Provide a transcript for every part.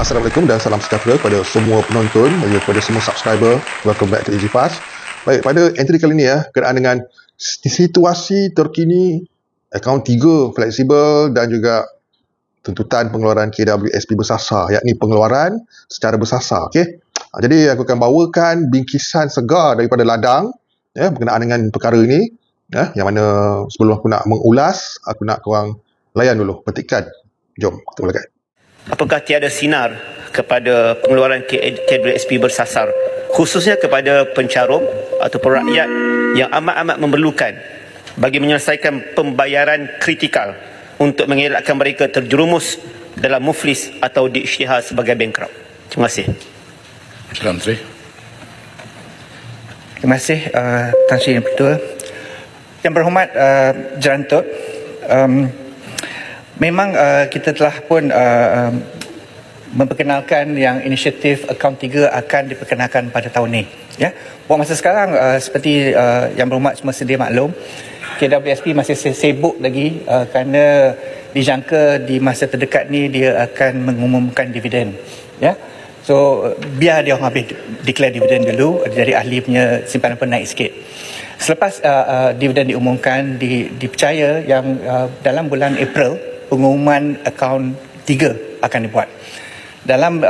Assalamualaikum dan salam sejahtera kepada semua penonton dan juga kepada semua subscriber. Welcome back to EasyFast. Baik, pada entry kali ini berkenaan dengan situasi terkini akaun 3 fleksibel dan juga tuntutan pengeluaran KWSP bersasar, yakni pengeluaran secara bersasar. Okey. Jadi aku akan bawakan bingkisan segar daripada ladang berkenaan dengan perkara ini. Yang mana sebelum aku nak mengulas, aku nak korang layan dulu petikan. Jom kita mulakan. Apakah tiada sinar kepada pengeluaran KWSP bersasar, khususnya kepada pencarum ataupun rakyat yang amat-amat memerlukan bagi menyelesaikan pembayaran kritikal untuk mengelakkan mereka terjerumus dalam muflis atau diisytihar sebagai bankrupt? Terima kasih. Silakan Menteri. Terima kasih Tan Sri Yang Ketua. Yang berhormat Jalan Tut, memang kita telah pun memperkenalkan yang inisiatif akaun 3 akan diperkenalkan pada tahun ini. Ya, buat masa sekarang seperti yang berhormat semua sedia maklum, KWSP masih sibuk lagi kerana dijangka di masa terdekat ni dia akan mengumumkan dividen. Ya, so biar dia orang habis declare dividen dulu, dari ahli punya simpanan pun naik sikit. Selepas dividen diumumkan, dipercaya yang dalam bulan April pengumuman akaun 3 akan dibuat. Dalam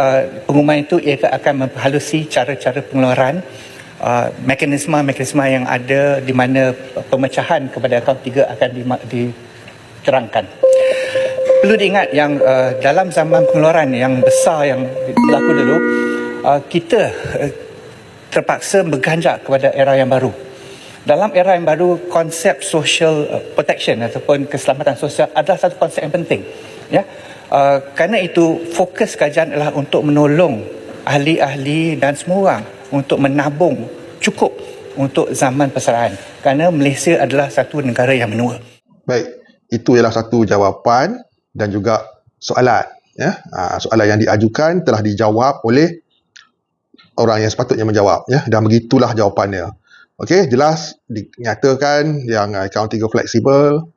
pengumuman itu ia akan memperhalusi cara-cara pengeluaran, mekanisme-mekanisme yang ada di mana pemecahan kepada akaun 3 akan diterangkan. Perlu diingat yang dalam zaman pengeluaran yang besar yang berlaku dulu, kita terpaksa berganjak kepada era yang baru. Dalam era yang baru, konsep social protection ataupun keselamatan sosial adalah satu konsep yang penting. Ya, kerana itu fokus kajian adalah untuk menolong ahli-ahli dan semua orang untuk menabung cukup untuk zaman persaraan. Kerana Malaysia adalah satu negara yang menua. Baik, itu ialah satu jawapan dan juga soalan. Soalan yang diajukan telah dijawab oleh orang yang sepatutnya menjawab. Dan begitulah jawapannya. Okey, jelas dinyatakan yang akaun 3 fleksibel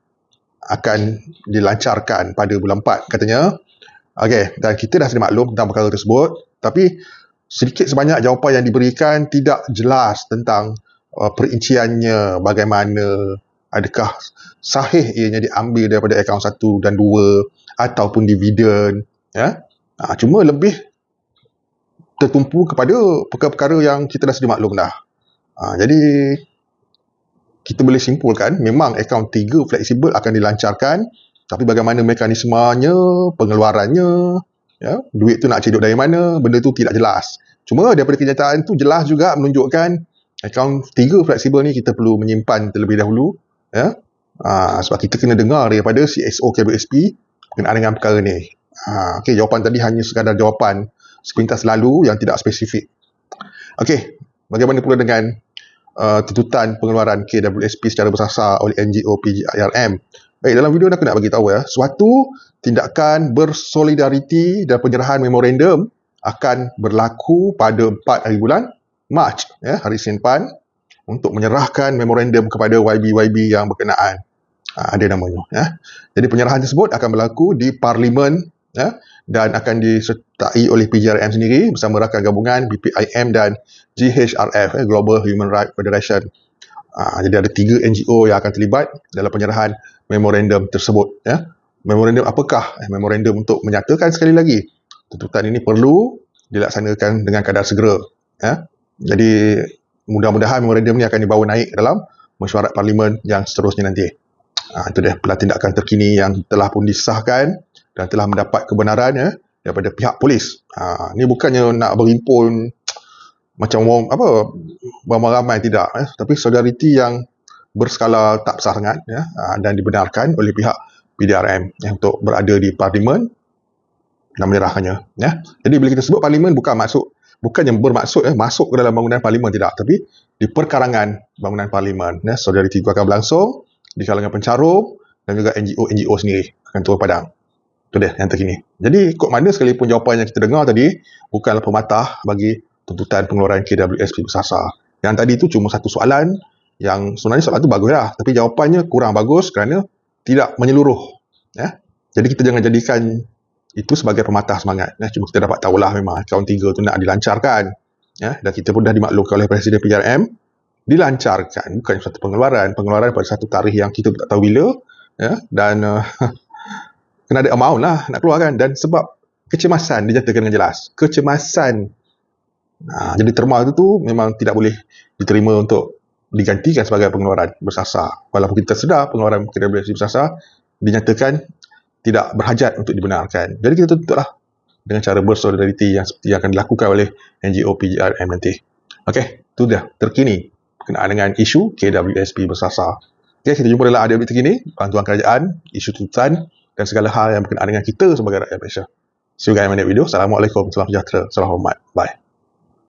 akan dilancarkan pada bulan 4 katanya. Okey, dan kita dah sedia maklum tentang perkara tersebut, tapi sedikit sebanyak jawapan yang diberikan tidak jelas tentang perinciannya, bagaimana, adakah sahih ianya diambil daripada akaun 1 dan 2 ataupun dividen. Cuma lebih tertumpu kepada perkara-perkara yang kita dah sedia maklum dah. Jadi kita boleh simpulkan memang akaun 3 fleksibel akan dilancarkan, tapi bagaimana mekanismenya, pengeluarannya, duit tu nak cedok dari mana, benda tu tidak jelas. Cuma daripada kenyataan tu jelas juga menunjukkan akaun 3 fleksibel ni kita perlu menyimpan terlebih dahulu, sebab kita kena dengar daripada CSO KWSP berkenaan dengan perkara ni. Okey, jawapan tadi hanya sekadar jawapan sepintas lalu yang tidak spesifik. Okey, bagaimana pula dengan tuntutan pengeluaran KWSP secara bersasar oleh NGO PGIRM? Baik, dalam video ni aku nak bagi tahu suatu tindakan bersolidariti dan penyerahan memorandum akan berlaku pada 4 hari bulan Mac, hari Senin PAN, untuk menyerahkan memorandum kepada YB-YB yang berkenaan. Ada namanya. Jadi penyerahan tersebut akan berlaku di Parlimen dan akan disertai oleh PGRM sendiri bersama rakan gabungan BPIM dan GHRF, Global Human Rights Federation. Jadi ada 3 NGO yang akan terlibat dalam penyerahan memorandum tersebut. Memorandum apakah? Memorandum untuk menyatakan sekali lagi tuntutan ini perlu dilaksanakan dengan kadar segera. Jadi mudah-mudahan memorandum ini akan dibawa naik dalam mesyuarat Parlimen yang seterusnya nanti. Itu dia tindakan terkini yang telah pun disahkan dan telah mendapat kebenaran daripada pihak polis. Ni bukannya nak berhimpun macam ramai-ramai, tidak. Tapi solidariti yang berskala tak besar sangat dan dibenarkan oleh pihak PDRM untuk berada di Parlimen dan menyerahkannya. Jadi bila kita sebut Parlimen bukannya bermaksud masuk ke dalam bangunan Parlimen, tidak. Tapi di perkarangan bangunan Parlimen. Solidariti itu akan berlangsung di kalangan pencarum dan juga NGO sendiri akan turun padang. Itu dia yang terkini. Jadi kod mana sekalipun jawapan yang kita dengar tadi bukanlah pematah bagi tuntutan pengeluaran KWSP bersasar. Yang tadi tu cuma satu soalan yang sebenarnya soalan tu bagus lah, tapi jawapannya kurang bagus kerana tidak menyeluruh. Jadi kita jangan jadikan Itu sebagai pematah semangat. Cuma kita dapat tahulah memang akaun 3 tu nak dilancarkan. Dan kita pun dah dimaklumkan oleh Presiden PRM, dilancarkan, bukan satu pengeluaran pada satu tarikh yang kita tak tahu bila, dan kena ada amount lah nak keluarkan, dan sebab kecemasan dinyatakan dengan jelas. Kecemasan. Jadi terma itu memang tidak boleh diterima untuk digantikan sebagai pengeluaran bersasar. Walaupun kita sedar pengeluaran KWSP bersasar dinyatakan tidak berhajat untuk dibenarkan. Jadi kita tuntutlah dengan cara bersolidariti yang seperti yang akan dilakukan oleh NGO PGRM nanti. Okey, itu dah terkini berkenaan dengan isu KWSP bersasar. Okey, kita jumpa dalam update terkini, bantuan kerajaan, isu tuntutan dan segala hal yang berkenaan dengan kita sebagai rakyat Malaysia. See you guys in my next video. Assalamualaikum, salam sejahtera, salam hormat. Bye.